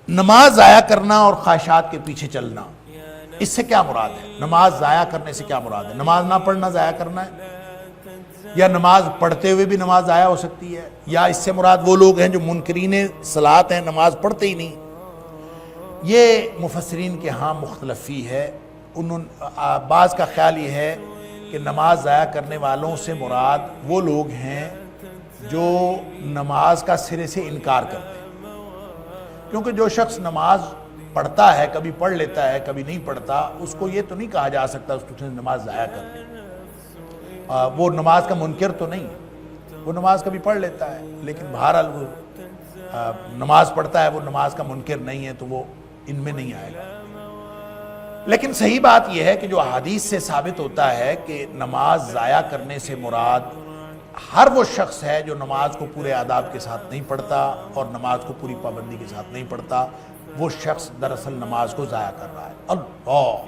نماز ضائع کرنا اور خواہشات کے پیچھے چلنا، اس سے کیا مراد ہے؟ نماز ضائع کرنے سے کیا مراد ہے؟ نماز نہ پڑھنا ضائع کرنا ہے، یا نماز پڑھتے ہوئے بھی نماز ضائع ہو سکتی ہے، یا اس سے مراد وہ لوگ ہیں جو منکرین صلاۃ ہیں، نماز پڑھتے ہی نہیں؟ یہ مفسرین کے ہاں مختلفی ہے۔ بعض کا خیال یہ ہے کہ نماز ضائع کرنے والوں سے مراد وہ لوگ ہیں جو نماز کا سرے سے انکار کرتے ہیں، کیونکہ جو شخص نماز پڑھتا ہے، کبھی پڑھ لیتا ہے کبھی نہیں پڑھتا، اس کو یہ تو نہیں کہا جا سکتا اس نے نماز ضائع کر لی۔ وہ نماز کا منکر تو نہیں، وہ نماز کبھی پڑھ لیتا ہے، لیکن بہرحال وہ نماز پڑھتا ہے، وہ نماز کا منکر نہیں ہے، تو وہ ان میں نہیں آئے گا۔ لیکن صحیح بات یہ ہے کہ جو احادیث سے ثابت ہوتا ہے کہ نماز ضائع کرنے سے مراد ہر وہ شخص ہے جو نماز کو پورے آداب کے ساتھ نہیں پڑھتا اور نماز کو پوری پابندی کے ساتھ نہیں پڑھتا، وہ شخص دراصل نماز کو ضائع کر رہا ہے۔ اللہ